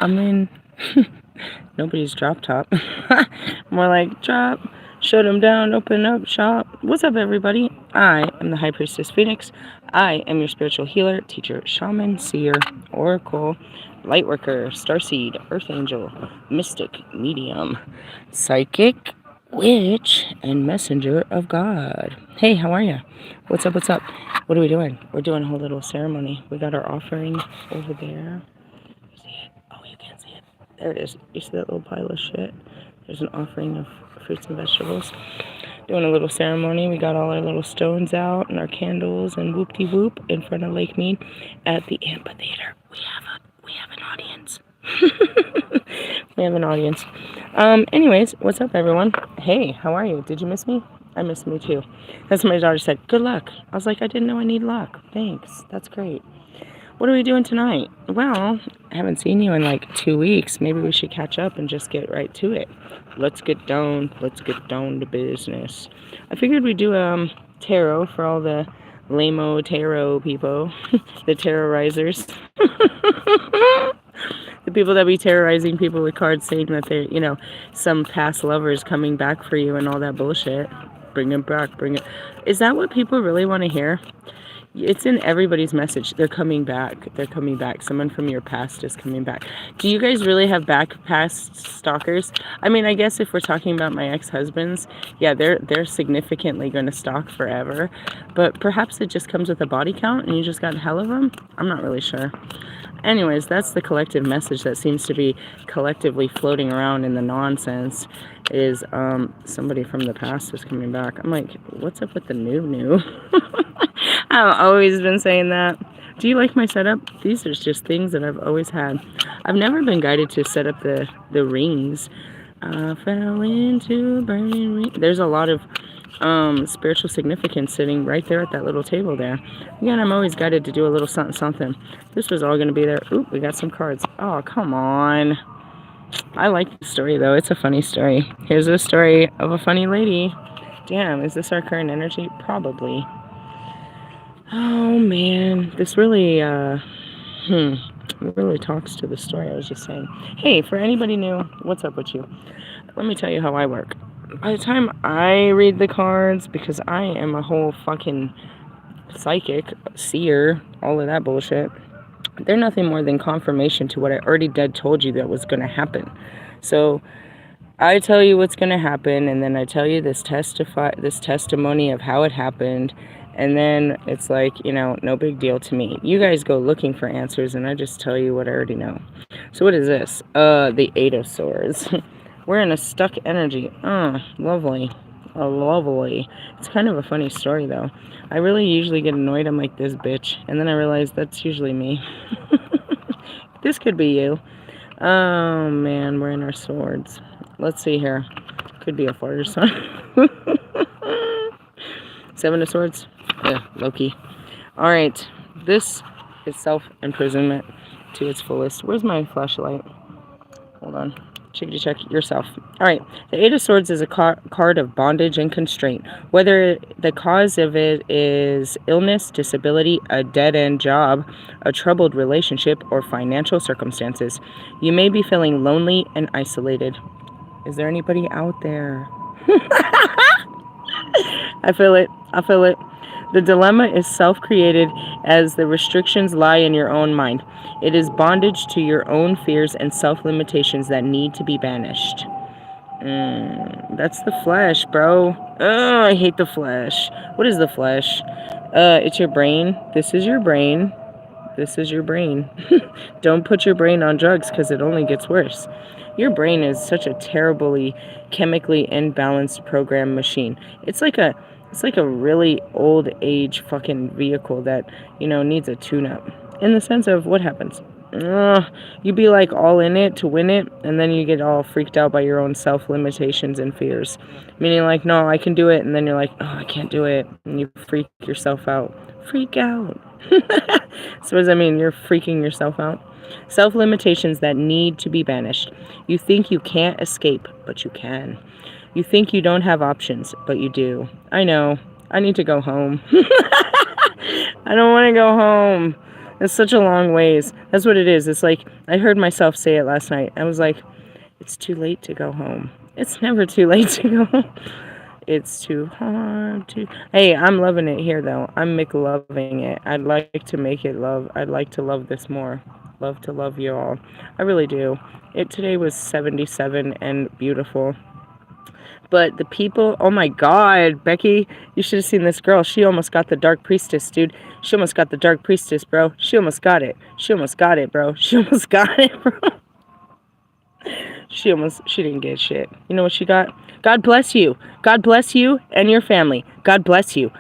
I mean, nobody's drop top. More like drop, shut them down, open up shop. What's up, everybody? I am the High Priestess Phoenix. I am your spiritual healer, teacher, shaman, seer, oracle, lightworker, starseed, earth angel, mystic, medium, psychic, witch, and messenger of God. Hey, how are you? What's up? What's up? What are we doing? We're doing a whole little ceremony. We got our offering over there. See it? Oh, you can't see it. There it is. You see that little pile of shit? There's an offering of fruits and vegetables. Doing a little ceremony. We got all our little stones out and our candles and whoop-de-whoop in front of Lake Mead at the amphitheater. We have an audience. We have an audience. Anyways, what's up, everyone? Hey, how are you? Did you miss me? I missed me too. That's what my daughter said. Good luck. I was like, I didn't know I need luck. Thanks. That's great. What are we doing tonight? Well, I haven't seen you in like 2 weeks. Maybe we should catch up and just get right to it. Let's get down to business. I figured we'd do tarot for all the lame-o tarot people, the terrorizers. The people that be terrorizing people with cards saying that they're, some past lovers coming back for you and all that bullshit. Bring it back, bring it. Is that what people really want to hear? It's in everybody's message. They're coming back. They're coming back. Someone from your past is coming back. Do you guys really have past stalkers? I mean, I guess if we're talking about my ex-husbands, yeah, they're significantly going to stalk forever. But perhaps it just comes with a body count and you just got hell of them? I'm not really sure. Anyways, that's the collective message that seems to be collectively floating around in the nonsense is somebody from the past is coming back. I'm like, what's up with the new? I've always been saying that. Do you like my setup? These are just things that I've always had. I've never been guided to set up the rings. I fell into a burning ring. There's a lot of spiritual significance sitting right there at that little table there. Again, I'm always guided to do a little something. This was all going to be there. Oop, we got some cards. Oh, come on. I like the story, though. It's a funny story. Here's a story of a funny lady. Damn, is this our current energy? Probably. Oh, man. This really, really talks to the story I was just saying. Hey, for anybody new, what's up with you? Let me tell you how I work. By the time I read the cards, because I am a whole fucking psychic, seer, all of that bullshit, they're nothing more than confirmation to what I already told you that was going to happen. So I tell you what's going to happen, and then I tell you this testimony of how it happened, and then it's like, no big deal to me. You guys go looking for answers, and I just tell you what I already know. So what is this? The Eight of Swords. We're in a stuck energy. Lovely. Oh, lovely. It's kind of a funny story, though. I really usually get annoyed. I'm like, this bitch. And then I realize that's usually me. This could be you. Oh, man. We're in our swords. Let's see here. Could be a fart or something. Seven of Swords. Yeah, Loki. All right. This is self-imprisonment to its fullest. Where's my flashlight? Hold on. Check yourself. All right. The Eight of Swords is a card of bondage and constraint. Whether the cause of it is illness, disability, a dead-end job, a troubled relationship, or financial circumstances, you may be feeling lonely and isolated. Is there anybody out there? I feel it. The dilemma is self-created as the restrictions lie in your own mind. It is bondage to your own fears and self-limitations that need to be banished. That's the flesh, bro. Oh, I hate the flesh. What is the flesh? It's your brain. This is your brain. This is your brain. Don't put your brain on drugs because it only gets worse. Your brain is such a terribly chemically imbalanced program machine. It's like a really old age fucking vehicle that, needs a tune-up. In the sense of what happens? You be like all in it to win it, and then you get all freaked out by your own self-limitations and fears. Meaning like, no, I can do it, and then you're like, oh, I can't do it. And you freak yourself out. Freak out. So what does that mean? You're freaking yourself out? Self-limitations that need to be banished. You think you can't escape, but you can. You think you don't have options, but you do. I know. I need to go home. I don't want to go home. It's such a long ways. That's what it is. It's like, I heard myself say it last night. I was like, it's too late to go home. It's never too late to go home. It's too hard to... Hey, I'm loving it here, though. I'm McLoving it. I'd like to make it love. I'd like to love this more. Love to love you all. I really do. Today was 77 and beautiful. But the people... Oh, my God. Becky, you should have seen this girl. She almost got the Dark Priestess, dude. She almost got the Dark Priestess, bro. She almost got it. She almost got it, bro. She almost got it, bro. She didn't get shit. You know what she got? God bless you. God bless you and your family. God bless you.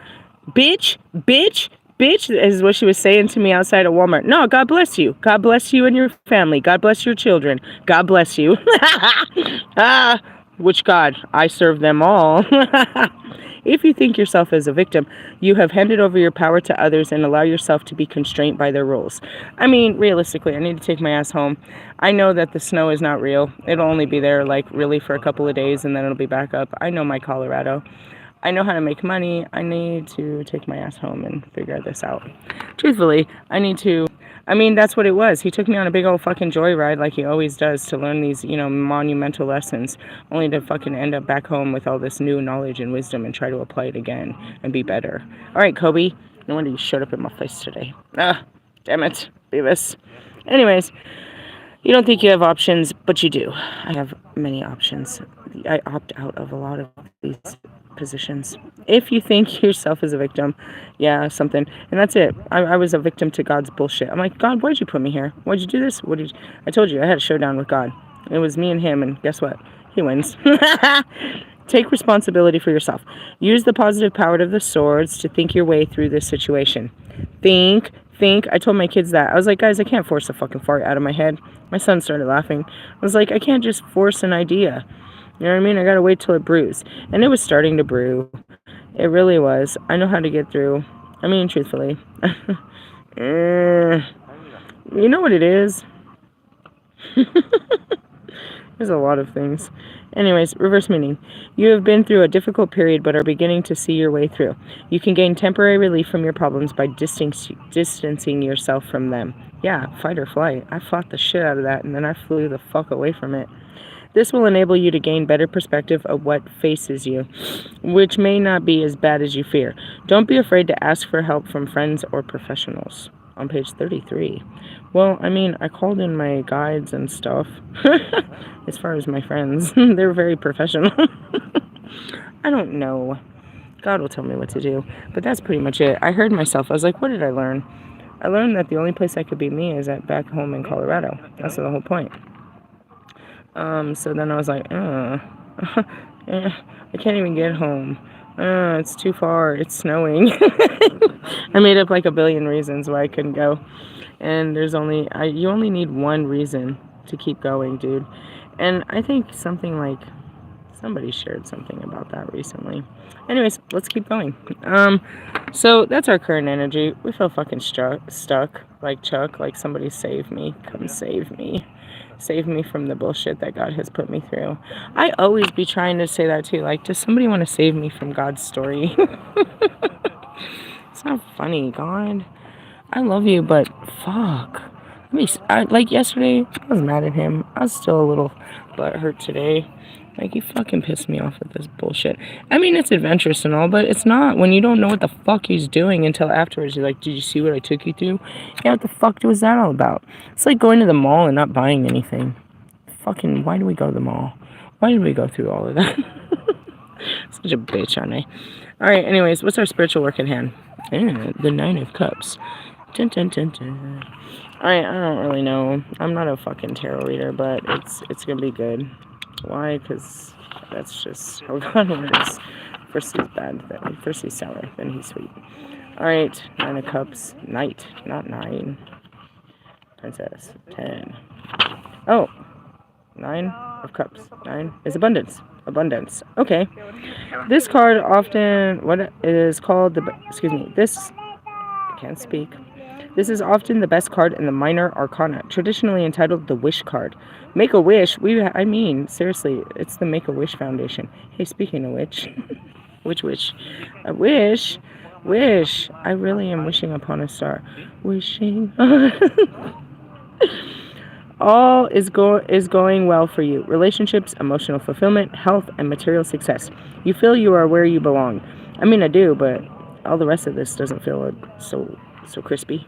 Bitch, bitch, bitch, is what she was saying to me outside of Walmart. No, God bless you. God bless you and your family. God bless your children. God bless you. Which God? I serve them all. If you think yourself as a victim, you have handed over your power to others and allow yourself to be constrained by their rules. I mean, realistically, I need to take my ass home. I know that the snow is not real. It'll only be there, like, really for a couple of days, and then it'll be back up. I know my Colorado. I know how to make money. I need to take my ass home and figure this out. Truthfully, I mean, that's what it was. He took me on a big old fucking joyride like he always does to learn these, monumental lessons, only to fucking end up back home with all this new knowledge and wisdom and try to apply it again and be better. All right, Kobe. No wonder you showed up in my face today. Damn it, Beavis. Anyways, you don't think you have options, but you do. I have many options. I opt out of a lot of these positions. If you think yourself as a victim, yeah, something. And that's it. I was a victim to God's bullshit. I'm like, God, why'd you put me here? Why'd you do this? I told you, I had a showdown with God. It was me and him, and guess what? He wins. Take responsibility for yourself. Use the positive power of the swords to think your way through this situation. Think. I told my kids that. I was like, guys, I can't force a fucking fart out of my head. My son started laughing. I was like, I can't just force an idea. You know what I mean? I gotta wait till it brews. And it was starting to brew. It really was. I know how to get through. I mean, truthfully. You know what it is? There's a lot of things. Anyways, reverse meaning. You have been through a difficult period but are beginning to see your way through. You can gain temporary relief from your problems by distancing yourself from them. Yeah, fight or flight. I fought the shit out of that and then I flew the fuck away from it. This will enable you to gain better perspective of what faces you, which may not be as bad as you fear. Don't be afraid to ask for help from friends or professionals. On page 33. Well, I mean, I called in my guides and stuff. As far as my friends, they're very professional. I don't know. God will tell me what to do. But that's pretty much it. I heard myself. I was like, what did I learn? I learned that the only place I could be me is back home in Colorado. That's the whole point. So then I was like, I can't even get home. It's too far. It's snowing. I made up like a billion reasons why I couldn't go. And you only need one reason to keep going, dude. And I think somebody shared something about that recently. Anyways, let's keep going. So that's our current energy. We feel fucking stuck, like Chuck, like somebody save me. Come save me. Save me from the bullshit that God has put me through. I always be trying to say that too. Like, does somebody want to save me from God's story? It's not funny, God. I love you, but fuck. Like yesterday, I was mad at him. I was still a little butthurt today. Like, he fucking pissed me off with this bullshit. I mean, it's adventurous and all, but it's not when you don't know what the fuck he's doing until afterwards. You're like, did you see what I took you through? Yeah, what the fuck was that all about? It's like going to the mall and not buying anything. Fucking, why do we go to the mall? Why did we go through all of that? Such a bitch, aren't I? Alright, anyways, what's our spiritual work in hand? The Nine of Cups. Dun, dun, dun, dun. Alright, I don't really know. I'm not a fucking tarot reader, but it's gonna be good. Why? Because that's just how God works. First he's bad, first he's sour, then he's sweet. Alright, Nine of Cups. Knight, not 9. Princess, 10. Oh, 9 of Cups. 9 is abundance. Abundance. Okay. This card often, what is called this, I can't speak. This is often the best card in the Minor Arcana, traditionally entitled the Wish card. Make a wish. Seriously, it's the Make-A-Wish Foundation. Hey, speaking of which, which wish? A wish Wish. I really am wishing upon a star. Wishing. All is going well for you. Relationships, emotional fulfillment, health, and material success. You feel you are where you belong. I mean, I do, but all the rest of this doesn't feel so crispy.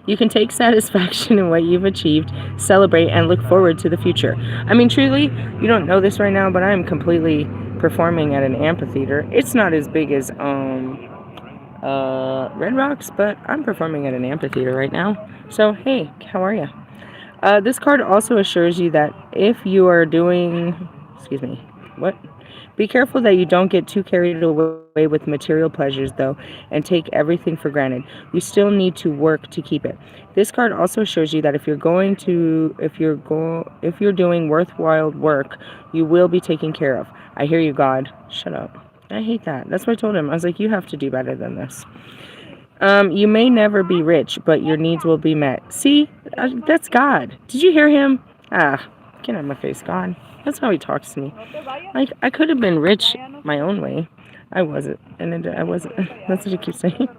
You can take satisfaction in what you've achieved, celebrate, and look forward to the future. I mean, truly, you don't know this right now, but I am completely performing at an amphitheater. It's not as big as Red Rocks, but I'm performing at an amphitheater right now. So, hey, how are you? This card also assures you that if you are doing, excuse me, what? Be careful that you don't get too carried away with material pleasures, though, and take everything for granted. You still need to work to keep it. This card also shows you that if you're doing worthwhile work, you will be taken care of. I hear you, God. Shut up. I hate that. That's what I told him. I was like, you have to do better than this. You may never be rich, but your needs will be met. See, that's God. Did you hear him? Get out of my face, God. That's how he talks to me. Like, I could have been rich my own way. I wasn't, and I wasn't. That's what he keeps saying.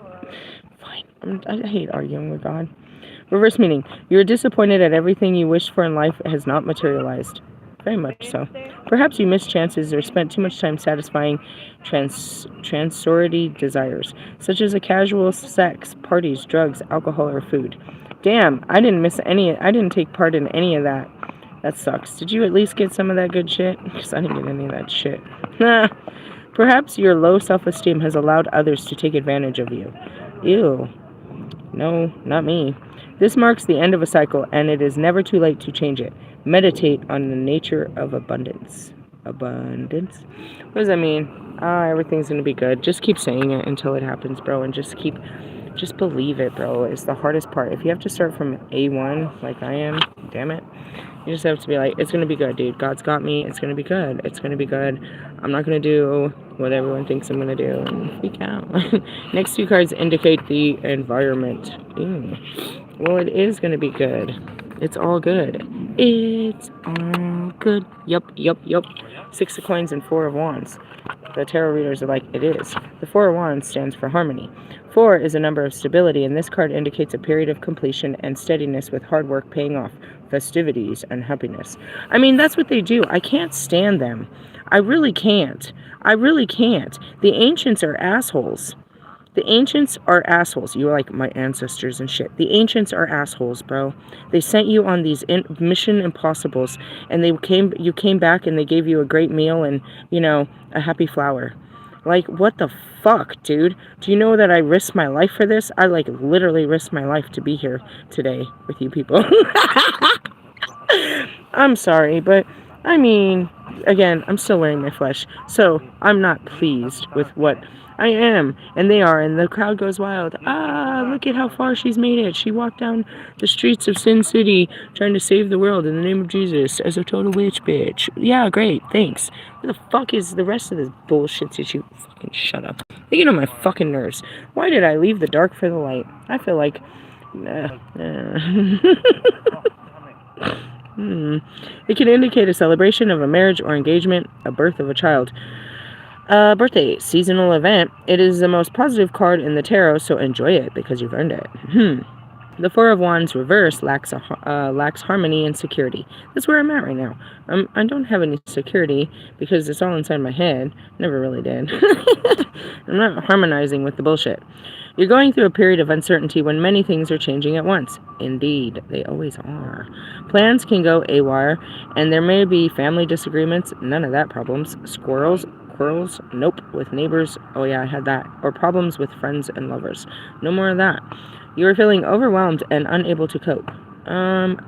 Fine. I hate arguing with God. Reverse meaning. You're disappointed at everything you wished for in life has not materialized. Very much so. Perhaps you missed chances or spent too much time satisfying transority desires, such as a casual sex, parties, drugs, alcohol, or food. Damn, I didn't take part in any of that. That sucks. Did you at least get some of that good shit? Because I didn't get any of that shit. Perhaps your low self-esteem has allowed others to take advantage of you. Ew. No, not me. This marks the end of a cycle, and it is never too late to change it. Meditate on the nature of abundance. Abundance? What does that mean? Everything's going to be good. Just keep saying it until it happens, bro, and just believe it, bro. It's the hardest part. If you have to start from A1, like I am, damn it, you just have to be like, it's going to be good, dude. God's got me. It's going to be good. It's going to be good. I'm not going to do what everyone thinks I'm going to do and freak out. Next two cards indicate the environment. Ew. Well, it is going to be good. It's all good. It's all good. Yup. Six of coins and Four of wands. The tarot readers are like, it is. The Four of wands stands for harmony. 4 is a number of stability, and this card indicates a period of completion and steadiness with hard work paying off, festivities, and happiness. I mean, that's what they do. I can't stand them. I really can't. The ancients are assholes. The ancients are assholes. You're like my ancestors and shit. The ancients are assholes, bro. They sent you on these mission impossibles, and you came back and they gave you a great meal and, a happy flower. Like, what the fuck, dude? Do you know that I risked my life for this? I, literally risked my life to be here today with you people. I'm sorry, but, I mean, again, I'm still wearing my flesh, so I'm not pleased with what I am, and they are, and the crowd goes wild. Look at how far she's made it. She walked down the streets of Sin City trying to save the world in the name of Jesus as a total witch bitch. Yeah, great, thanks. What the fuck is the rest of this bullshit that you fucking shut up? They get on my fucking nerves. Why did I leave the dark for the light? I feel like... It can indicate a celebration of a marriage or engagement, a birth of a child. Birthday, seasonal event. It is the most positive card in the tarot, so enjoy it because you've earned it. The Four of Wands reverse lacks harmony and security. That's where I'm at right now. I don't have any security because it's all inside my head. Never really did. I'm not harmonizing with the bullshit. You're going through a period of uncertainty when many things are changing at once. Indeed, they always are. Plans can go AWOL, and there may be family disagreements. None of that problems. Quarrels, nope. With neighbors, oh yeah, I had that. Or problems with friends and lovers. No more of that. You are feeling overwhelmed and unable to cope.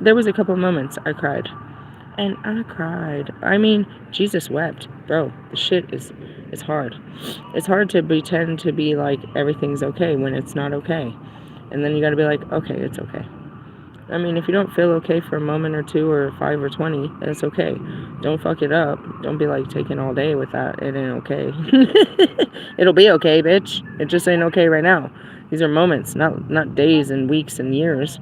There was a couple moments I cried. And I cried. I mean, Jesus wept. Bro, the shit is hard. It's hard to pretend to be like everything's okay when it's not okay. And then you gotta be like, okay, it's okay. I mean, if you don't feel okay for a moment or two or 5 or 20, that's okay. Don't fuck it up. Don't be like taking all day with that. It ain't okay. It'll be okay, bitch. It just ain't okay right now. These are moments, not days and weeks and years.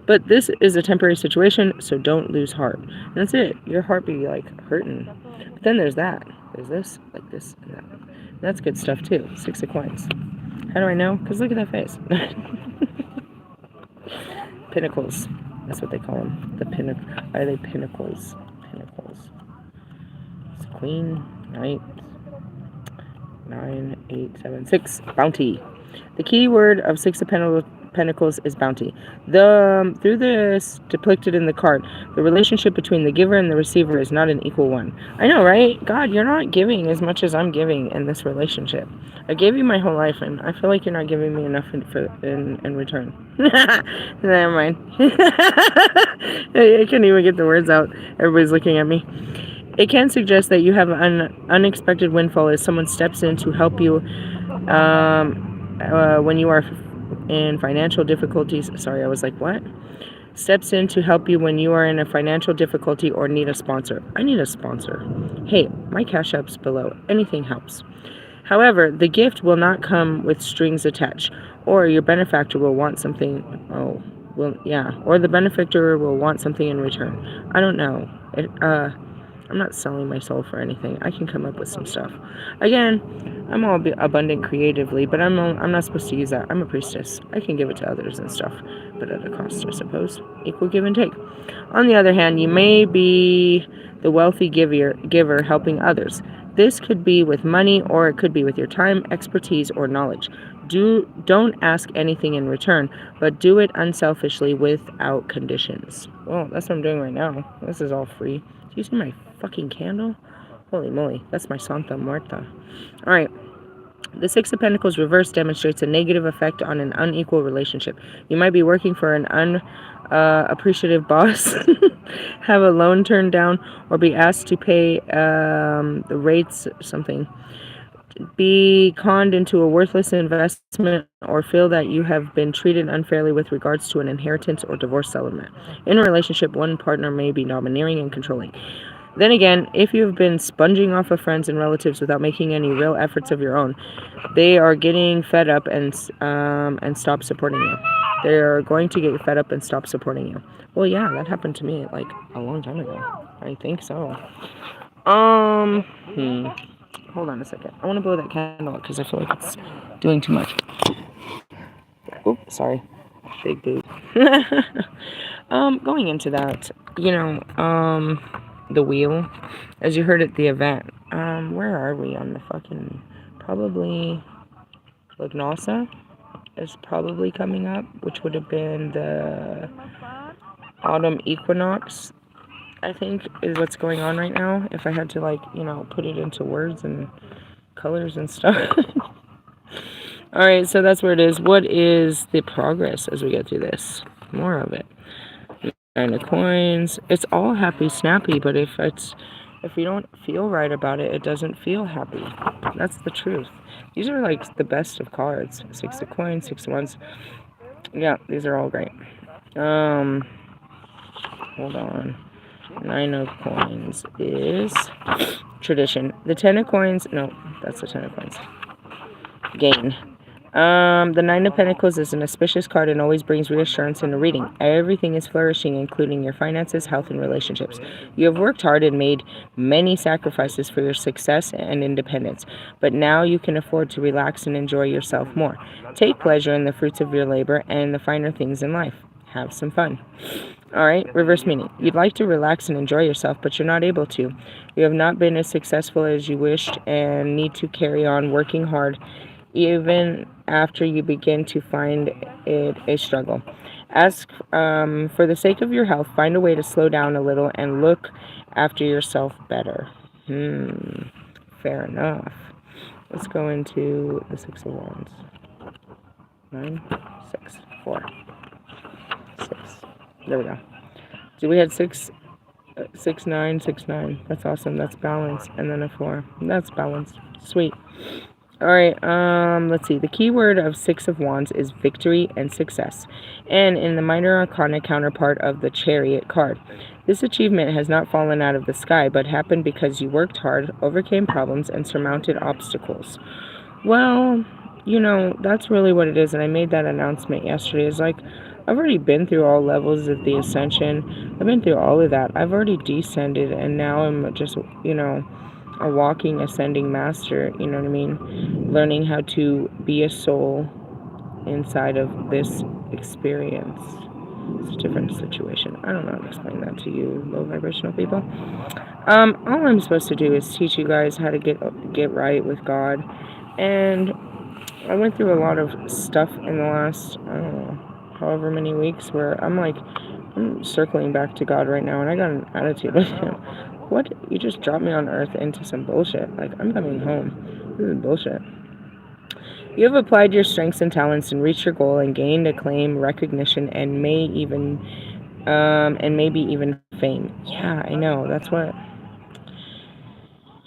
But this is a temporary situation, so don't lose heart. And that's it. Your heart be like hurting. But then there's that. There's this, like this, and that. And that's good stuff too. 6 of coins. How do I know? Because look at that face. Pinnacles. That's what they call them. The pinnacle. Are they pinnacles? Pinnacles. It's Queen, Knight, 9, 8, 7, 6. Bounty. The key word of Six of Pentacles is bounty. Through this depicted in the card, the relationship between the giver and the receiver is not an equal one. I know, right? God, you're not giving as much as I'm giving in this relationship. I gave you my whole life, and I feel like you're not giving me enough in return. Never mind. I can't even get the words out. Everybody's looking at me. It can suggest that you have an unexpected windfall as someone steps in to help you when you are in financial difficulties. Sorry, I was like, what? Steps in to help you when you are in a financial difficulty or need a sponsor. I need a sponsor. Hey, my Cash App's below. Anything helps. However, the gift will not come with strings attached, or your benefactor will want something. Or the benefactor will want something in return. I don't know. I'm not selling my soul for anything. I can come up with some stuff. Again, I'm all abundant creatively, but I'm not supposed to use that. I'm a priestess. I can give it to others and stuff, but at a cost, I suppose. Equal give and take. On the other hand, you may be the wealthy giver helping others. This could be with money, or it could be with your time, expertise, or knowledge. Don't ask anything in return, but do it unselfishly without conditions. Well, that's what I'm doing right now. This is all free. Do you see my fucking candle? Holy moly, that's my Santa Muerta. Alright. The Six of Pentacles reverse demonstrates a negative effect on an unequal relationship. You might be working for an unappreciative boss, have a loan turned down, or be asked to pay the rates something. Be conned into a worthless investment, or feel that you have been treated unfairly with regards to an inheritance or divorce settlement. In a relationship, one partner may be domineering and controlling. Then again, if you've been sponging off of friends and relatives without making any real efforts of your own, they are getting fed up and stop supporting you. They're going to get fed up and stop supporting you. Well, yeah, that happened to me like a long time ago. I think so. Hold on a second. I want to blow that candle out because I feel like it's doing too much. Oops, sorry. Big boot. Going into that, the wheel, as you heard at the event, where are we on the fucking, probably, Lugnosa is probably coming up, which would have been the autumn equinox, I think, is what's going on right now, if I had to, put it into words and colors and stuff. Alright, so that's where it is. What is the progress as we get through this? More of it. 9 of coins. It's all happy snappy, but if you don't feel right about it, it doesn't feel happy. That's the truth. These are like the best of cards. 6 of coins, 6 of wands. Yeah, these are all great. Hold on. 9 of coins is tradition. The 10 of coins, no, that's the 10 of coins. Gain. The 9 of Pentacles is an auspicious card and always brings reassurance in a reading. Everything is flourishing, including your finances, health, and relationships. You have worked hard and made many sacrifices for your success and independence, but now you can afford to relax and enjoy yourself more. Take pleasure in the fruits of your labor and the finer things in life. Have some fun. Alright, reverse meaning. You'd like to relax and enjoy yourself, but you're not able to. You have not been as successful as you wished and need to carry on working hard even after you begin to find it a struggle. Ask for the sake of your health, find a way to slow down a little and look after yourself better. Fair enough. Let's go into the 6 of wands. 9, 6, 4, 6. There we go. So we had 6, 6, 9, 6, 9. That's awesome. That's balance. And then a 4. That's balanced. Sweet. Alright, let's see. The key word of 6 of wands is victory and success, and in the minor arcana counterpart of the Chariot card. This achievement has not fallen out of the sky, but happened because you worked hard, overcame problems, and surmounted obstacles. Well, that's really what it is, and I made that announcement yesterday. It's like, I've already been through all levels of the ascension. I've been through all of that. I've already descended, and now I'm just, a walking, ascending master, you know what I mean? Learning how to be a soul inside of this experience. It's a different situation. I don't know how to explain that to you, low vibrational people. All I'm supposed to do is teach you guys how to get right with God. And I went through a lot of stuff in the last, I don't know, however many weeks where I'm circling back to God right now, and I got an attitude with him. What? You just dropped me on earth into some bullshit. Like, I'm coming home. This is bullshit. You have applied your strengths and talents and reached your goal and gained acclaim, recognition, and maybe even fame. Yeah, I know. That's what.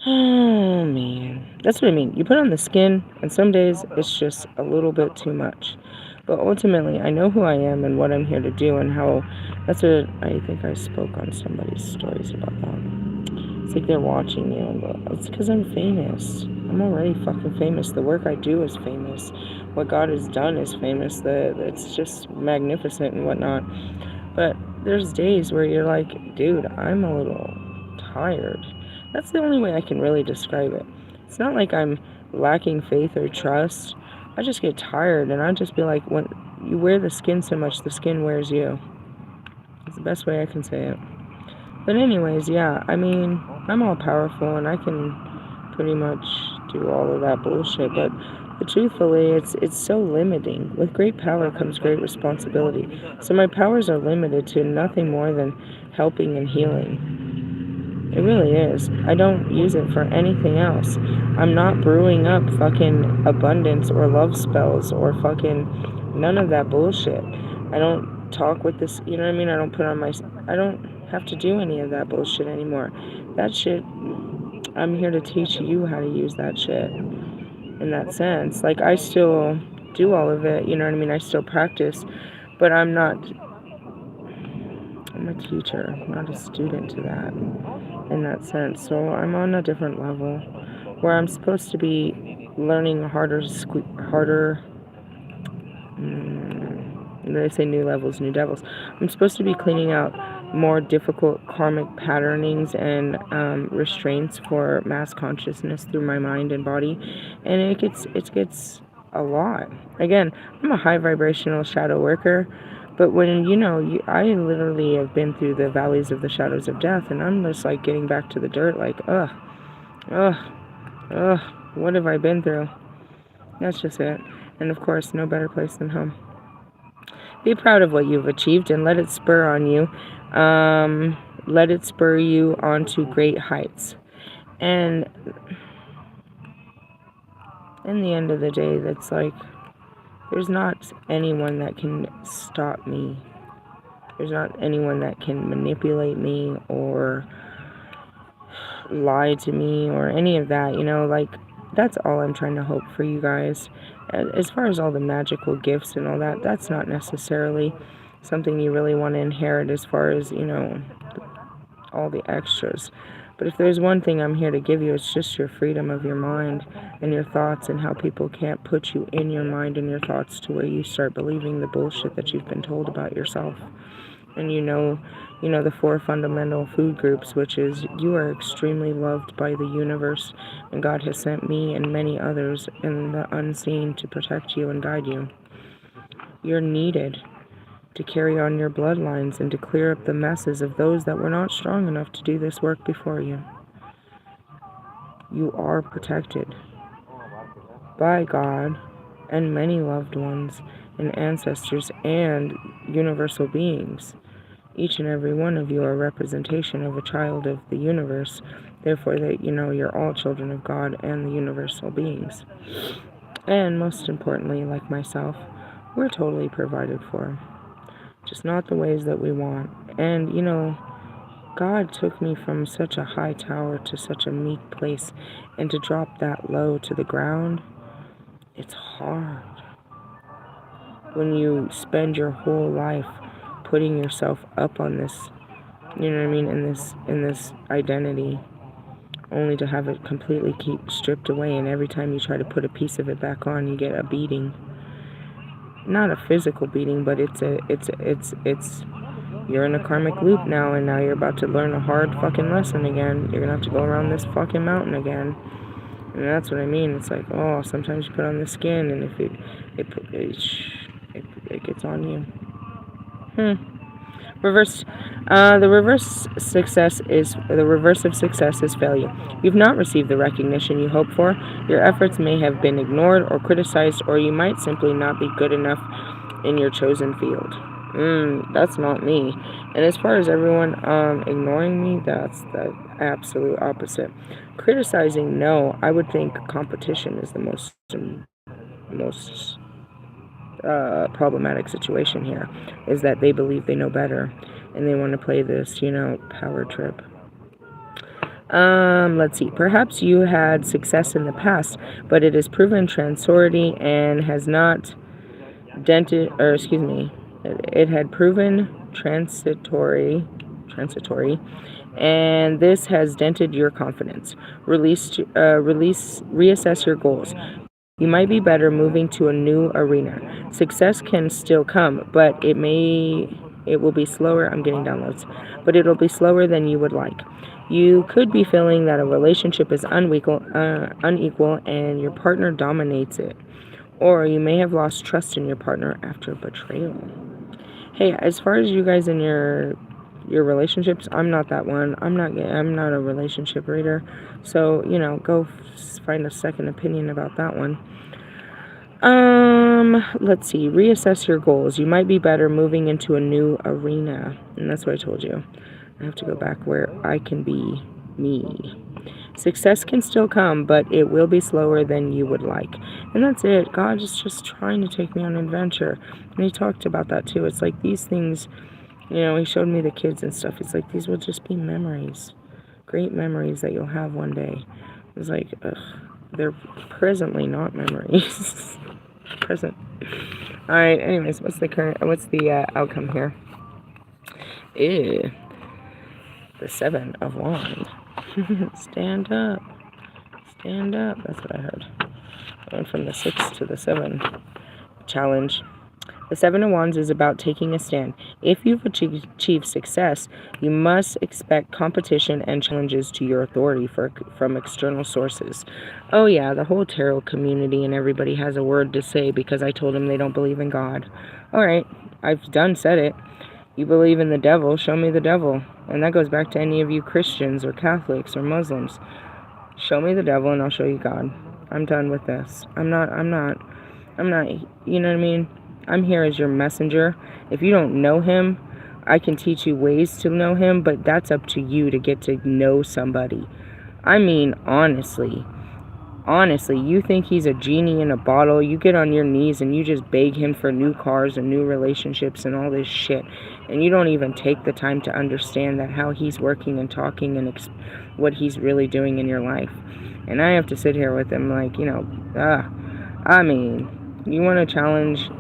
Oh man, that's what I mean. You put on the skin, and some days it's just a little bit too much. But ultimately, I know who I am and what I'm here to do, and how. That's what I think I spoke on somebody's stories about that. It's like they're watching you, but it's because I'm famous. I'm already fucking famous. The work I do is famous. What God has done is famous. It's just magnificent and whatnot. But there's days where you're like, dude, I'm a little tired. That's the only way I can really describe it. It's not like I'm lacking faith or trust. I just get tired, and I just be like, when you wear the skin so much, the skin wears you. It's the best way I can say it. But anyways, yeah, I mean, I'm all powerful, and I can pretty much do all of that bullshit, but truthfully, it's so limiting. With great power comes great responsibility. So my powers are limited to nothing more than helping and healing. It really is. I don't use it for anything else. I'm not brewing up fucking abundance or love spells or fucking none of that bullshit. I don't talk with this, you know what I mean? I don't have to do any of that bullshit anymore. That shit, I'm here to teach you how to use that shit in that sense. Like, I still do all of it, you know what I mean? I still practice, but I'm a teacher, not a student to that in that sense. So I'm on a different level where I'm supposed to be learning harder. They say new levels, new devils. I'm supposed to be cleaning out more difficult karmic patternings and restraints for mass consciousness through my mind and body, and it gets a lot. Again, I'm a high vibrational shadow worker, but when I literally have been through the valleys of the shadows of death, and I'm just like getting back to the dirt, like ugh, what have I been through? That's just it. And of course, no better place than home. Be proud of what you've achieved and let it spur you onto great heights. And in the end of the day, that's like, there's not anyone that can stop me. There's not anyone that can manipulate me or lie to me or any of that, like, that's all I'm trying to hope for you guys. As far as all the magical gifts and all that, that's not necessarily something you really want to inherit as far as, all the extras. But if there's one thing I'm here to give you, it's just your freedom of your mind and your thoughts, and how people can't put you in your mind and your thoughts to where you start believing the bullshit that you've been told about yourself. And the 4 fundamental food groups, which is you are extremely loved by the universe, and God has sent me and many others in the unseen to protect you and guide you. You're needed to carry on your bloodlines and to clear up the messes of those that were not strong enough to do this work before you. You are protected by God and many loved ones and ancestors and universal beings. Each and every one of you are a representation of a child of the universe. Therefore, that you're all children of God and the universal beings. And most importantly, like myself, we're totally provided for. Just not the ways that we want. And, God took me from such a high tower to such a meek place, and to drop that low to the ground, it's hard. When you spend your whole life putting yourself up on this, in this identity, only to have it completely keep stripped away, and every time you try to put a piece of it back on, you get a beating. Not a physical beating, but it's you're in a karmic loop now, and now you're about to learn a hard fucking lesson again. You're gonna have to go around this fucking mountain again. And that's what I mean. It's like, oh, sometimes you put on the skin, and if it gets on you. Reverse. The reverse of success is failure. You've not received the recognition you hoped for. Your efforts may have been ignored or criticized, or you might simply not be good enough in your chosen field. That's not me. And as far as everyone ignoring me, that's the absolute opposite. Criticizing, no. I would think competition is the most problematic situation here, is that they believe they know better and they want to play this, power trip. Let's see. Perhaps you had success in the past, but it has proven transitory and has not dented, or excuse me, it had proven transitory, and this has dented your confidence. Reassess your goals. You might be better moving to a new arena. Success can still come, but it will be slower. I'm getting downloads, but it'll be slower than you would like. You could be feeling that a relationship is unequal, and your partner dominates it. Or you may have lost trust in your partner after betrayal. Hey, as far as you guys in your relationships, I'm not that one. I'm not a relationship reader. So, go find a second opinion about that one. Let's see. Reassess your goals. You might be better moving into a new arena. And that's what I told you. I have to go back where I can be me. Success can still come, but it will be slower than you would like. And that's it. God is just trying to take me on an adventure. And he talked about that too. It's like these things, he showed me the kids and stuff. It's like these will just be memories. Great memories that you'll have one day. It's like, they're presently not memories. Present. Alright, anyways, what's the outcome here? The 7 of Wands. Stand up. Stand up. That's what I heard. I went from the 6 to the 7. Challenge. The 7 of Wands is about taking a stand. If you've achieved success, you must expect competition and challenges to your authority from external sources. Oh yeah, the whole tarot community and everybody has a word to say because I told them they don't believe in God. Alright, I've said it. You believe in the devil, show me the devil. And that goes back to any of you Christians or Catholics or Muslims. Show me the devil and I'll show you God. I'm done with this. I'm not, you know what I mean? I'm here as your messenger. If you don't know him, I can teach you ways to know him, but that's up to you to get to know somebody. I mean, honestly, you think he's a genie in a bottle. You get on your knees and you just beg him for new cars and new relationships and all this shit. And you don't even take the time to understand that how he's working and talking and what he's really doing in your life. And I have to sit here with him like, you want to challenge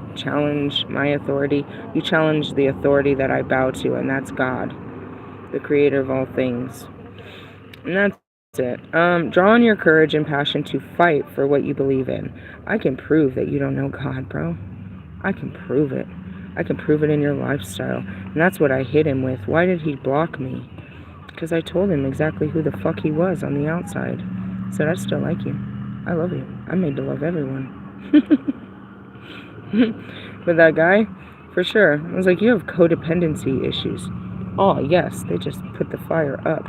my authority. You challenge the authority that I bow to, and that's God, the creator of all things. And that's it. Draw on your courage and passion to fight for what you believe in. I can prove that you don't know God, bro. I can prove it. I can prove it in your lifestyle. And that's what I hit him with. Why did he block me? Because I told him exactly who the fuck he was on the outside. I said, I still like you. I love you. I'm made to love everyone. But that guy, for sure, I was like, you have codependency issues. Oh, yes, they just put the fire up.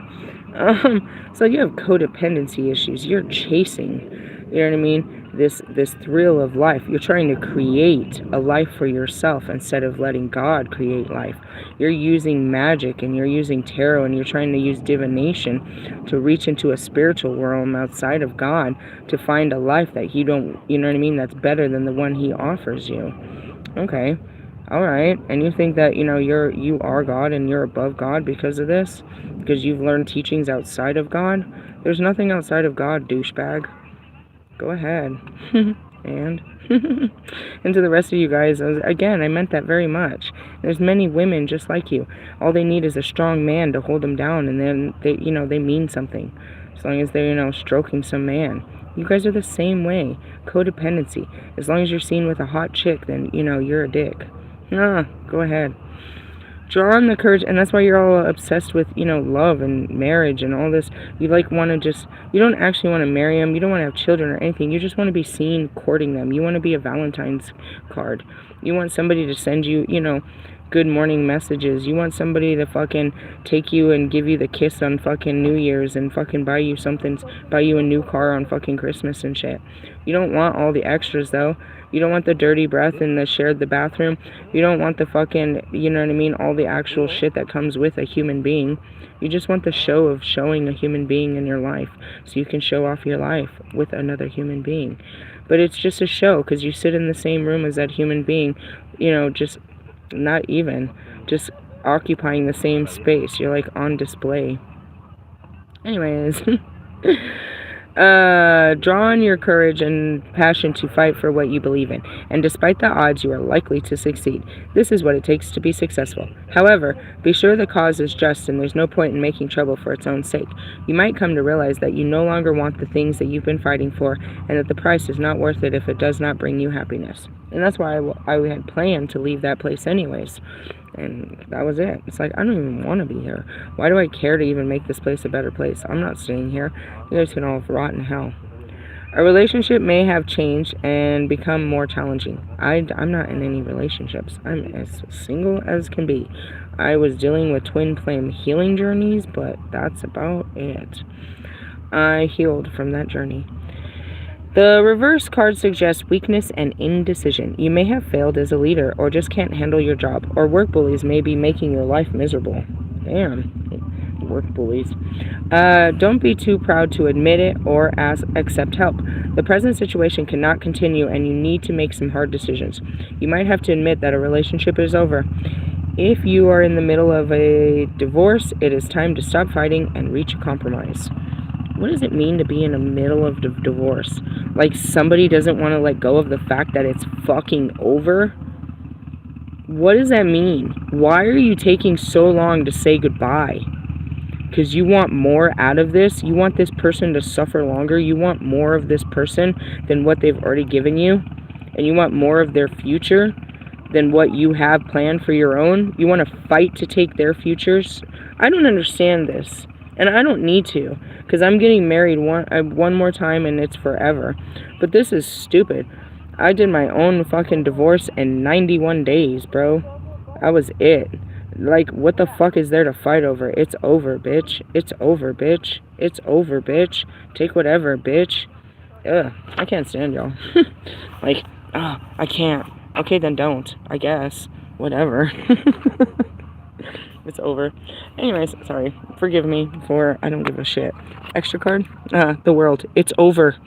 So you have codependency issues. You're chasing, you know what I mean? This thrill of life. You're trying to create a life for yourself instead of letting God create life. You're using magic and you're using tarot and you're trying to use divination to reach into a spiritual realm outside of God to find a life that you don't, you know what I mean? That's better than the one he offers you. Okay. All right. And you think that, you are God and you're above God because of this? Because you've learned teachings outside of God? There's nothing outside of God, douchebag. Go ahead. And to the rest of you guys, again, I meant that very much. There's many women just like you. All they need is a strong man to hold them down, and then they mean something. As long as they're, stroking some man. You guys are the same way. Codependency. As long as you're seen with a hot chick, then, you're a dick. Go ahead. Draw on the courage, and that's why you're all obsessed with, love and marriage and all this. You like want to just, you don't actually want to marry them, you don't want to have children or anything, you just want to be seen courting them. You want to be a Valentine's card. You want somebody to send you, good morning messages. You want somebody to fucking take you and give you the kiss on fucking New Year's and fucking buy you something, buy you a new car on fucking Christmas and shit. You don't want all the extras though. You don't want the dirty breath in the shared the bathroom. You don't want the fucking, you know what I mean, all the actual shit that comes with a human being. You just want the show of showing a human being in your life so you can show off your life with another human being. But it's just a show because you sit in the same room as that human being, just not even, just occupying the same space. You're like on display. Anyways. Draw on your courage and passion to fight for what you believe in, and despite the odds, you are likely to succeed. This is what it takes to be successful. However, be sure the cause is just and there's no point in making trouble for its own sake. You might come to realize that you no longer want the things that you've been fighting for, and that the price is not worth it if it does not bring you happiness. And that's why I had planned to leave that place anyways. And that was it. It's like, I don't even want to be here. Why do I care to even make this place a better place? I'm not staying here. You guys can all rot in hell. A relationship may have changed and become more challenging. I'm not in any relationships. I'm as single as can be. I was dealing with twin flame healing journeys, but that's about it. I healed from that journey. The reverse card suggests weakness and indecision. You may have failed as a leader or just can't handle your job, or work bullies may be making your life miserable. Damn, work bullies. Don't be too proud to admit it or accept help. The present situation cannot continue and you need to make some hard decisions. You might have to admit that a relationship is over. If you are in the middle of a divorce, it is time to stop fighting and reach a compromise. What does it mean to be in the middle of the divorce? Like somebody doesn't want to let go of the fact that it's fucking over? What does that mean? Why are you taking so long to say goodbye? Because you want more out of this? You want this person to suffer longer? You want more of this person than what they've already given you? And you want more of their future than what you have planned for your own? You want to fight to take their futures? I don't understand this. And I don't need to, because I'm getting married one more time and it's forever. But this is stupid. I did my own fucking divorce in 91 days, bro. That was it. Like, what the fuck is there to fight over? It's over, bitch. It's over, bitch. It's over, bitch. Take whatever, bitch. Ugh, I can't stand y'all. Like, I can't. Okay, then don't, I guess. Whatever. It's over. Anyways, sorry. Forgive me for I don't give a shit. Extra card? The world. It's over.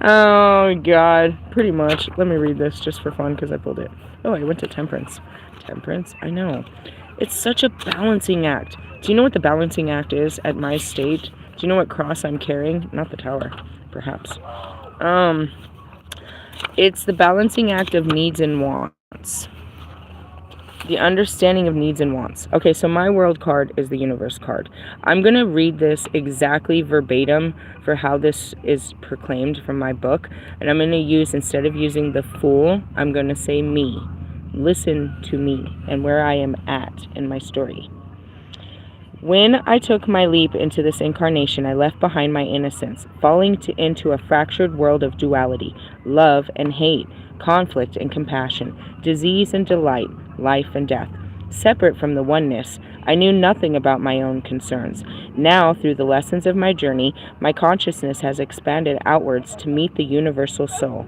Oh, God. Pretty much. Let me read this just for fun because I pulled it. Oh, I went to Temperance. Temperance? I know. It's such a balancing act. Do you know what the balancing act is at my state? Do you know what cross I'm carrying? Not the tower, perhaps. It's the balancing act of needs and wants. The understanding of needs and wants. Okay, so my world card is the universe card. I'm going to read this exactly verbatim for how this is proclaimed from my book. And I'm going to use, instead of using the fool, I'm going to say me. Listen to me and where I am at in my story. When I took my leap into this incarnation, I left behind my innocence, falling into a fractured world of duality, love and hate, conflict and compassion, disease and delight, life and death. Separate from the oneness, I knew nothing about my own concerns. Now, through the lessons of my journey, my consciousness has expanded outwards to meet the universal soul.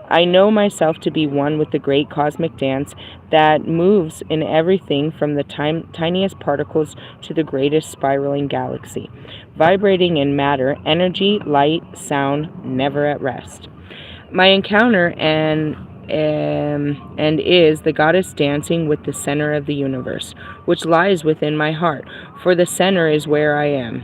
I know myself to be one with the great cosmic dance that moves in everything from the tiniest particles to the greatest spiraling galaxy, vibrating in matter, energy, light, sound, never at rest. My encounter and is the goddess dancing with the center of the universe, which lies within my heart, for the center is where I am.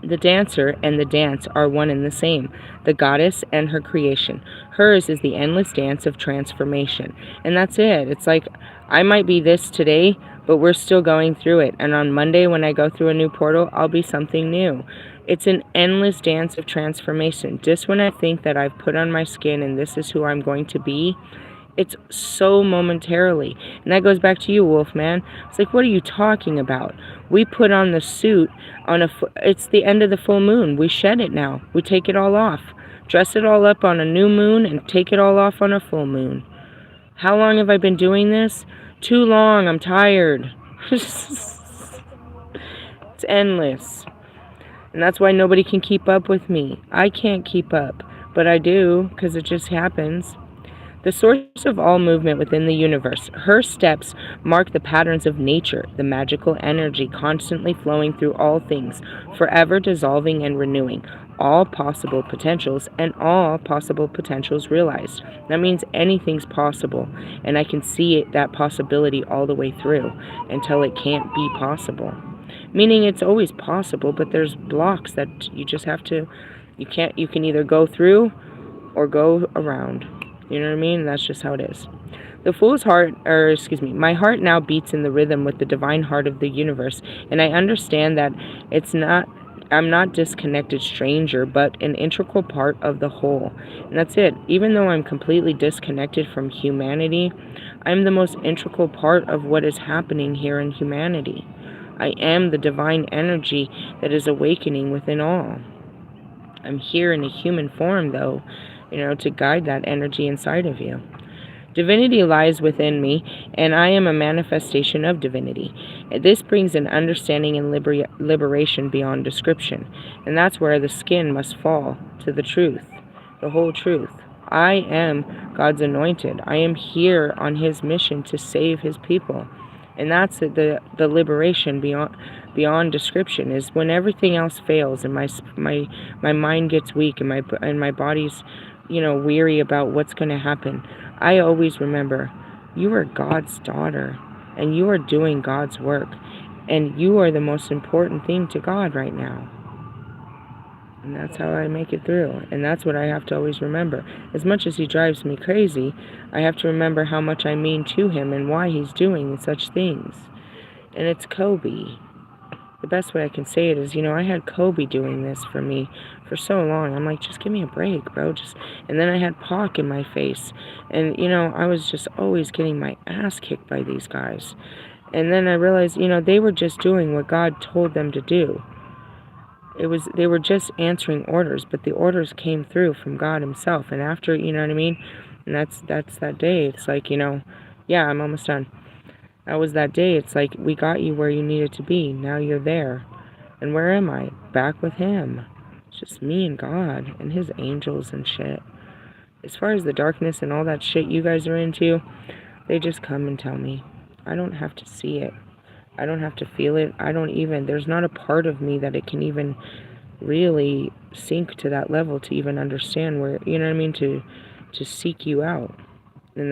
The dancer and the dance are one and the same, the goddess and her creation. Hers is the endless dance of transformation. And that's it. It's like, I might be this today, but we're still going through it. And on Monday, when I go through a new portal, I'll be something new. It's an endless dance of transformation. Just when I think that I've put on my skin and this is who I'm going to be, It's so momentarily. And that goes back to you, Wolfman. It's like, what are you talking about? We put on the suit on it's the end of the full moon. We shed it now. We take it all off. Dress it all up on a new moon and take it all off on a full moon. How long have I been doing this? Too long. I'm tired. It's endless. And that's why nobody can keep up with me. I can't keep up, but I do, because it just happens. The source of all movement within the universe, her steps mark the patterns of nature, the magical energy constantly flowing through all things, forever dissolving and renewing all possible potentials, and all possible potentials realized. That means anything's possible, and I can see that possibility all the way through until it can't be possible. Meaning it's always possible, but there's blocks that you just have to, you can either go through or go around. You know what I mean? That's just how it is. The fool's heart, my heart now beats in the rhythm with the divine heart of the universe, and I understand that I'm not disconnected stranger, but an integral part of the whole. And that's it. Even though I'm completely disconnected from humanity, I'm the most integral part of what is happening here in humanity. I am the divine energy that is awakening within all. I'm here in a human form, though, to guide that energy inside of you. Divinity lies within me, and I am a manifestation of divinity. This brings an understanding and liberation beyond description, and that's where the skin must fall to the truth, the whole truth. I am God's anointed. I am here on His mission to save His people, and that's the liberation beyond description. Is when everything else fails and my mind gets weak and my body's weary about what's going to happen. I always remember, you are God's daughter, and you are doing God's work, and you are the most important thing to God right now. And that's how I make it through, and that's what I have to always remember. As much as He drives me crazy, I have to remember how much I mean to Him and why He's doing such things. And it's Kobe. The best way I can say it is, I had Kobe doing this for me for so long. I'm like, just give me a break, bro. And then I had Pac in my face. And, I was just always getting my ass kicked by these guys. And then I realized, they were just doing what God told them to do. They were just answering orders, but the orders came through from God Himself. And after, you know what I mean? And that's that day. It's like, yeah, I'm almost done. That was that day. It's like, we got you where you needed to be. Now you're there. And where am I? Back with Him. It's just me and God and His angels and shit. As far as the darkness and all that shit you guys are into, they just come and tell me. I don't have to see it. I don't have to feel it. There's not a part of me that it can even really sink to that level to even understand where, you know what I mean, to seek you out. And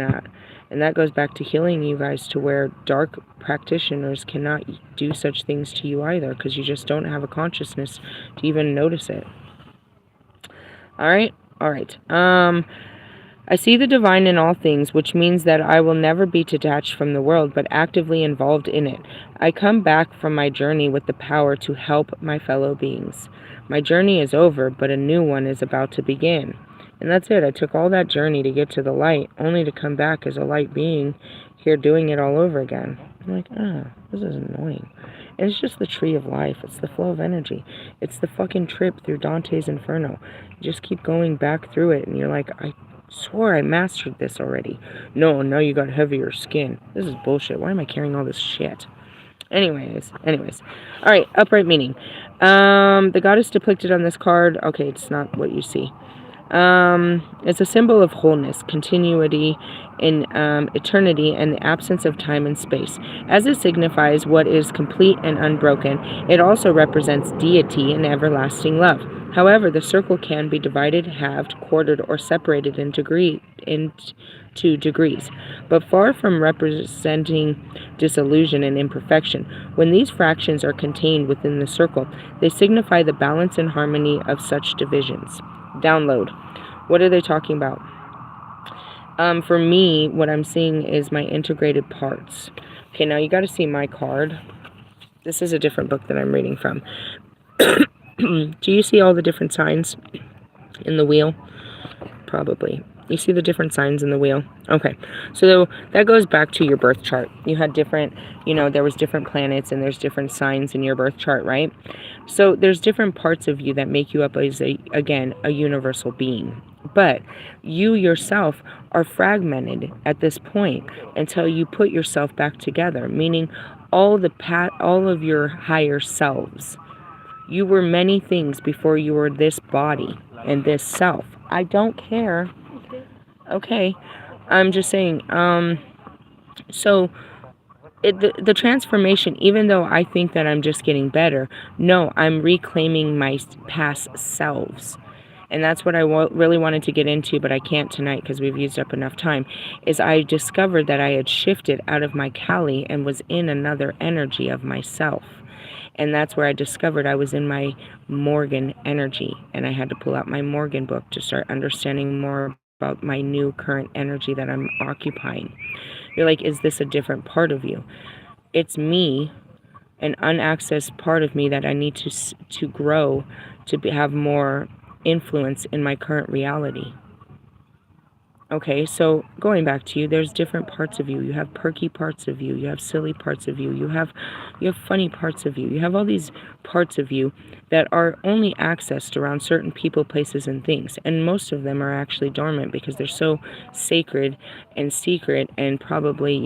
that goes back to healing you guys to where dark practitioners cannot do such things to you either, because you just don't have a consciousness to even notice it. All right. I see the divine in all things, which means that I will never be detached from the world, but actively involved in it. I come back from my journey with the power to help my fellow beings. My journey is over, but a new one is about to begin. And that's it. I took all that journey to get to the light, only to come back as a light being here doing it all over again. I'm like, this is annoying. And it's just the tree of life. It's the flow of energy. It's the fucking trip through Dante's Inferno. You just keep going back through it, and you're like, I swore I mastered this already. No, now you got heavier skin. This is bullshit. Why am I carrying all this shit? Anyways. All right, upright meaning. The goddess depicted on this card, okay, it's not what you see. It's a symbol of wholeness, continuity in eternity, and the absence of time and space. As it signifies what is complete and unbroken, it also represents deity and everlasting love. However, the circle can be divided, halved, quartered, or separated into degrees, but far from representing disillusion and imperfection. When these fractions are contained within the circle, they signify the balance and harmony of such divisions. Download. What are they talking about? For me, what I'm seeing is my integrated parts. Okay, now you got to see my card. This is a different book that I'm reading from. Do you see all the different signs in the wheel? Probably. You see the different signs in the wheel? Okay. So that goes back to your birth chart. You had different, there was different planets and there's different signs in your birth chart, right? So there's different parts of you that make you up as, again, a universal being. But you yourself are fragmented at this point until you put yourself back together, meaning all of your higher selves. You were many things before you were this body and this self. I don't care. Okay. I'm just saying, so the transformation, even though I think that I'm just getting better, no, I'm reclaiming my past selves. And that's what I really wanted to get into, but I can't tonight because we've used up enough time, is I discovered that I had shifted out of my Kali and was in another energy of myself. And that's where I discovered I was in my Morgan energy. And I had to pull out my Morgan book to start understanding more about my new current energy that I'm occupying. You're like, is this a different part of you? It's me, an unaccessed part of me that I need to grow to have more influence in my current reality. Okay, so going back to you, there's different parts of you. You have perky parts of you. You have silly parts of you. You have funny parts of you. You have all these parts of you that are only accessed around certain people, places, and things. And most of them are actually dormant because they're so sacred and secret and probably,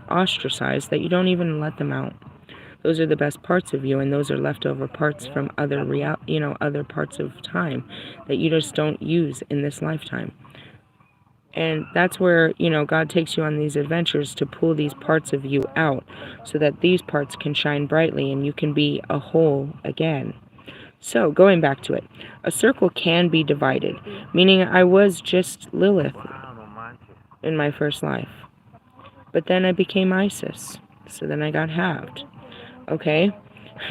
ostracized that you don't even let them out. Those are the best parts of you, and those are leftover parts from other other parts of time that you just don't use in this lifetime. And that's where, God takes you on these adventures to pull these parts of you out so that these parts can shine brightly and you can be a whole again. So, going back to it, a circle can be divided, meaning I was just Lilith in my first life. But then I became Isis, so then I got halved. Okay?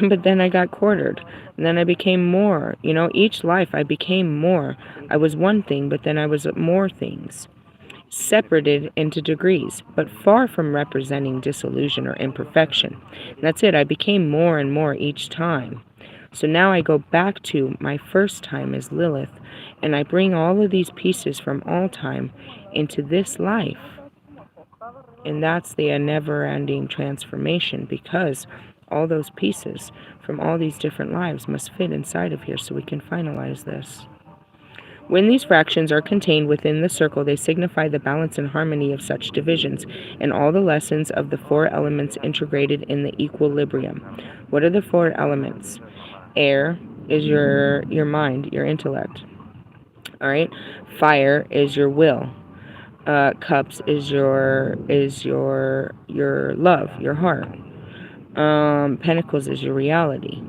But then I got quartered. And then I became more. Each life I became more. I was one thing, but then I was more things. Separated into degrees, but far from representing disillusion or imperfection. And that's it. I became more and more each time. So now I go back to my first time as Lilith, and I bring all of these pieces from all time into this life. And that's the never-ending transformation, because all those pieces from all these different lives must fit inside of here so we can finalize this. When these fractions are contained within the circle, they signify the balance and harmony of such divisions, and all the lessons of the four elements integrated in the equilibrium. What are the four elements? Air is your mind, your intellect. All right. Fire is your will. Cups is your love, your heart. Pentacles is your reality.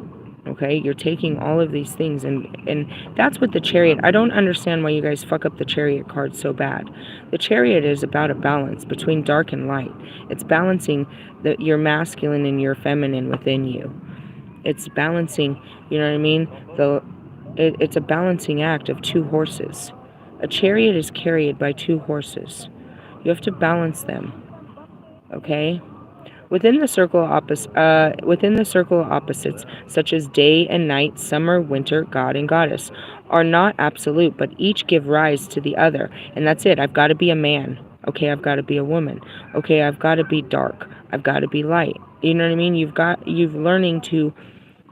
Okay, you're taking all of these things, and that's what the Chariot, I don't understand why you guys fuck up the Chariot card so bad. The Chariot is about a balance between dark and light. It's balancing your masculine and your feminine within you. It's balancing, you know what I mean? It's a balancing act of two horses. A chariot is carried by two horses. You have to balance them. Okay? Within the circle of opposites, such as day and night, summer, winter, God and goddess, are not absolute, but each give rise to the other. And that's it. I've got to be a man. Okay, I've got to be a woman. Okay, I've got to be dark. I've got to be light. You know what I mean? You've learning to,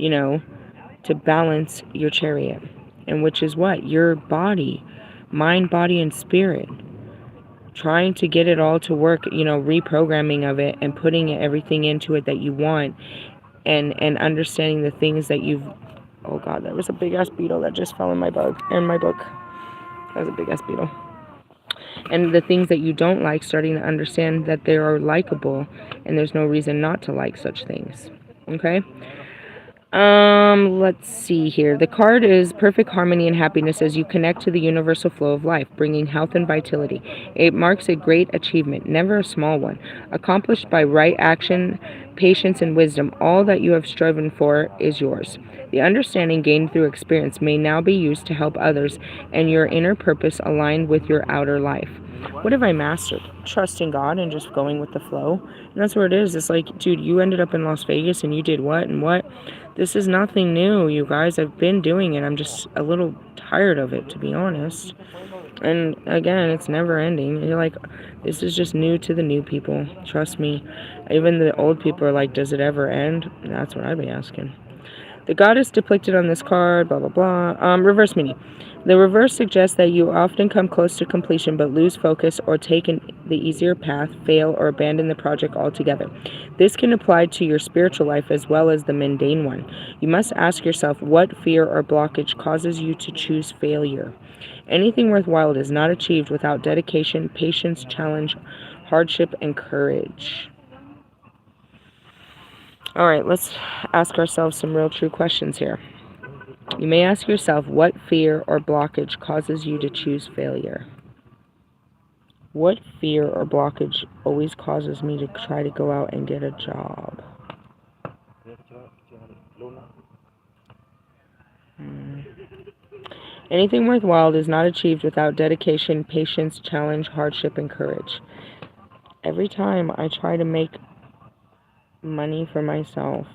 to balance your chariot. And which is what? Your body, mind, body, and spirit. Trying to get it all to work, reprogramming of it and putting everything into it that you want, and understanding the things that you've... Oh God, there was a big ass beetle that just fell in my book. That was a big ass beetle. And the things that you don't like, starting to understand that they are likable and there's no reason not to like such things. Okay? Let's see here. The card is perfect harmony and happiness as you connect to the universal flow of life, bringing health and vitality. It marks a great achievement, never a small one, accomplished by right action, patience, and wisdom. All that you have striven for is yours. The understanding gained through experience may now be used to help others, and your inner purpose aligned with your outer life. What have I mastered? Trusting God and just going with the flow. And that's where it is. It's like, dude, you ended up in Las Vegas and you did what and what. This is nothing new, you guys. I've been doing it. I'm just a little tired of it, to be honest. And again, it's never ending. You're like, this is just new to the new people. Trust me. Even the old people are like, does it ever end? That's what I'd be asking. The goddess depicted on this card, blah, blah, blah. Reverse meaning. The reverse suggests that you often come close to completion but lose focus or take the easier path, fail, or abandon the project altogether. This can apply to your spiritual life as well as the mundane one. You must ask yourself what fear or blockage causes you to choose failure. Anything worthwhile is not achieved without dedication, patience, challenge, hardship, and courage. All right, let's ask ourselves some real true questions here. You may ask yourself what fear or blockage causes you to choose failure. What fear or blockage always causes me to try to go out and get a job? Anything worthwhile is not achieved without dedication, patience, challenge, hardship, and courage. Every time I try to make money for myself,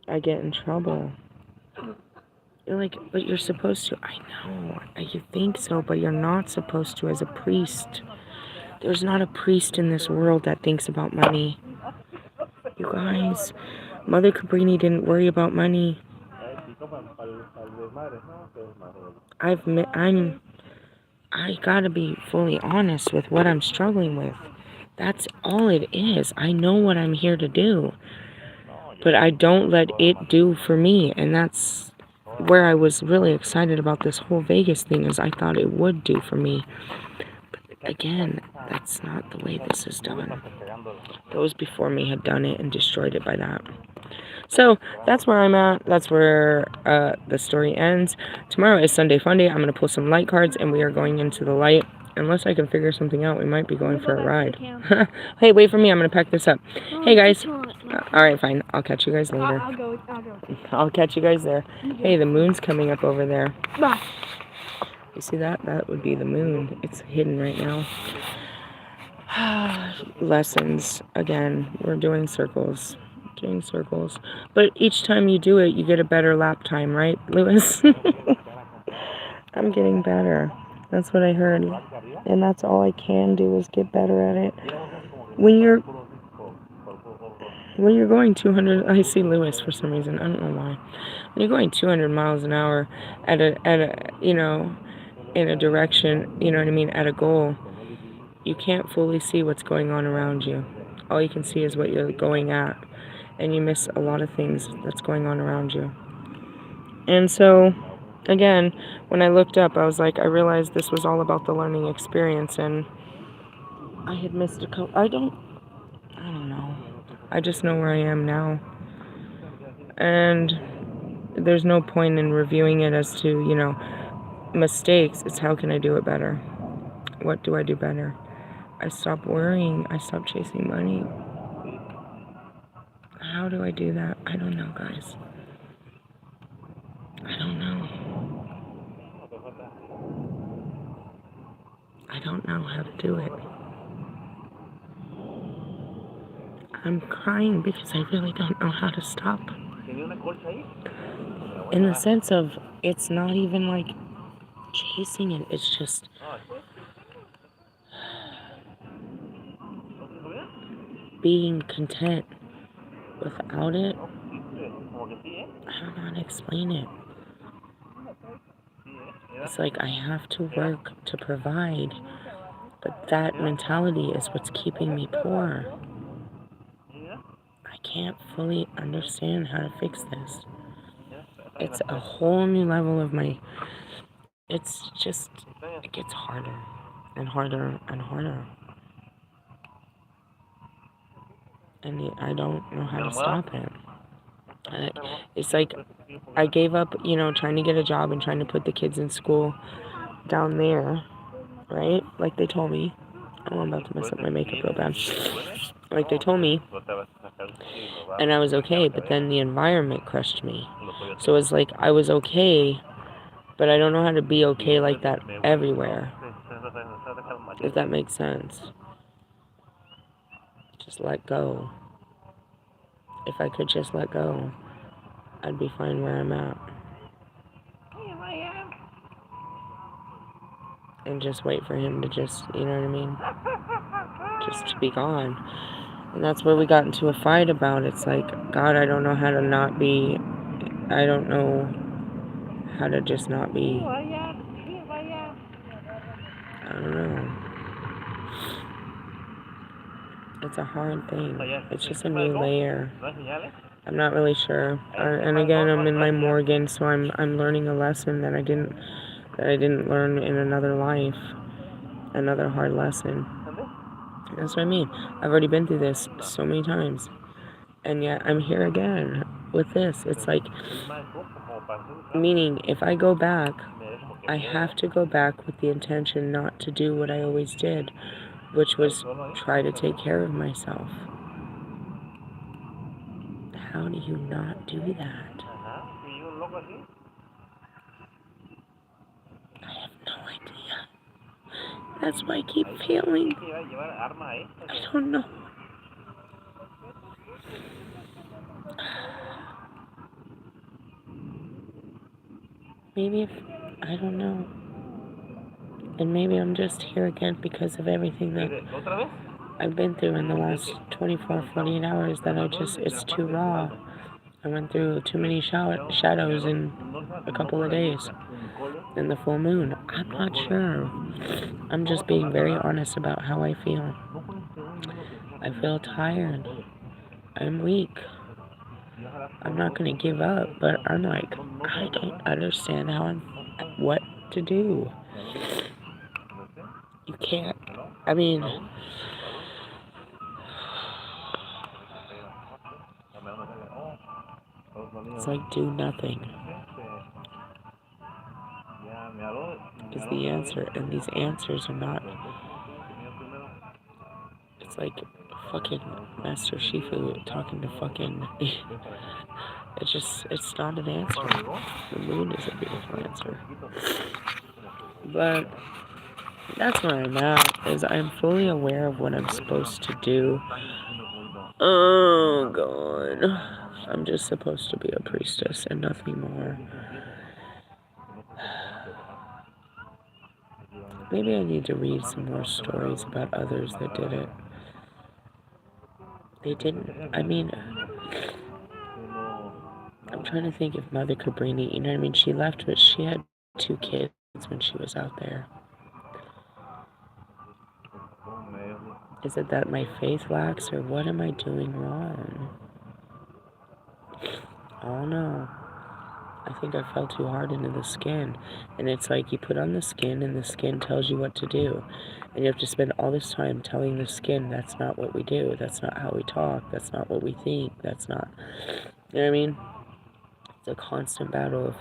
I get in trouble. You're like, but you're supposed to. I know, you think so, but you're not supposed to as a priest. There's not a priest in this world that thinks about money. You guys, Mother Cabrini didn't worry about money. I gotta be fully honest with what I'm struggling with. That's all it is. I know what I'm here to do, but I don't let it do for me, and that's where I was really excited about this whole Vegas thing, is I thought it would do for me. But again, that's not the way this is done. Those before me had done it and destroyed it by that. So that's where I'm at. That's where the story ends. Tomorrow is Sunday Funday. I'm going to pull some light cards, and we are going into the light. Unless I can figure something out, we might be going for a ride. Hey, wait for me. I'm going to pack this up. Hey, guys. All right, fine. I'll catch you guys later. I'll go. I'll catch you guys there. Hey, the moon's coming up over there. Bye. You see that? That would be the moon. It's hidden right now. Lessons. Again, we're doing circles. But each time you do it, you get a better lap time, right, Lewis? I'm getting better. That's what I heard. And that's all I can do is get better at it. When you're going 200, I see Lewis for some reason. I don't know why. When you're going 200 miles an hour at a in a direction, you know what I mean, at a goal, you can't fully see what's going on around you. All you can see is what you're going at. And you miss a lot of things that's going on around you. And so, again, when I looked up, I was like, I realized this was all about the learning experience, and I had missed a couple. I don't know. I just know where I am now. And there's no point in reviewing it as to, mistakes. It's how can I do it better? What do I do better? I stopped worrying. I stopped chasing money. How do I do that? I don't know, guys. I don't know. I don't know how to do it. I'm crying because I really don't know how to stop. In the sense of, it's not even like chasing it. It's just being content without it. I don't know how to explain it. It's like I have to work to provide, but that mentality is what's keeping me poor. I can't fully understand how to fix this. It's a whole new level of it's just, it gets harder and harder and harder. And I don't know how to stop it. It's like I gave up, trying to get a job and trying to put the kids in school down there, right? Like they told me. Oh, I'm about to mess up my makeup real bad. Like they told me. And I was okay, but then the environment crushed me. So it's like I was okay, but I don't know how to be okay like that everywhere. If that makes sense. Just let go. If I could just let go, I'd be fine where I'm at. and just wait for him to just, you know what I mean, just to be gone. And that's where we got into a fight about. It's like, God, I don't know how to not be, I don't know how to just not be, I don't know. It's a hard thing. It's just a new layer. I'm not really sure. And again, I'm in my Morgan, so I'm learning a lesson that I didn't learn in another life. Another hard lesson. That's what I mean. I've already been through this so many times, and yet I'm here again with this. It's like, meaning if I go back, I have to go back with the intention not to do what I always did, which was try to take care of myself. How do you not do that? I have no idea. That's why I keep failing. I don't know. Maybe if, I don't know. And maybe I'm just here again because of everything that I've been through in the last 24, 48 hours that it's too raw. I went through too many shadows in a couple of days. And the full moon, I'm not sure. I'm just being very honest about how I feel. I feel tired. I'm weak. I'm not going to give up, but I'm like, I don't understand what to do. You can't, I mean, it's like do nothing is the answer, and these answers are not, it's like fucking Master Shifu talking to fucking, it's not an answer. The moon is a beautiful answer. But that's where I'm at, is I'm fully aware of what I'm supposed to do. Oh, God. I'm just supposed to be a priestess and nothing more. Maybe I need to read some more stories about others that did it. They didn't, I mean, I'm trying to think if Mother Cabrini, you know what I mean? She left, but she had 2 kids when she was out there. Is it that my faith lacks, or what am I doing wrong? I don't know. I think I fell too hard into the skin. And it's like you put on the skin and the skin tells you what to do. And you have to spend all this time telling the skin that's not what we do. That's not how we talk. That's not what we think. That's not, you know what I mean? It's a constant battle of,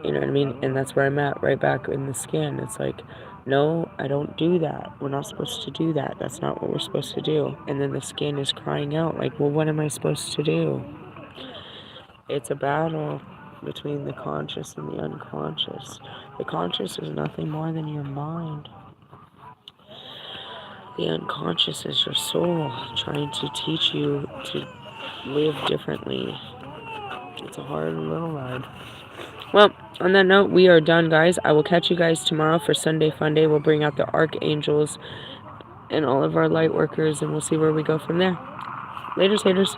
you know what I mean? And that's where I'm at, right back in the skin. It's like, no, I don't do that. We're not supposed to do that. That's not what we're supposed to do. And then the skin is crying out like, well, what am I supposed to do? It's a battle between the conscious and the unconscious. The conscious is nothing more than your mind. The unconscious is your soul trying to teach you to live differently. It's a hard little ride. Well, on that note, we are done, guys. I will catch you guys tomorrow for Sunday Fun Day. We'll bring out the archangels and all of our light workers, and we'll see where we go from there. Laters, haters.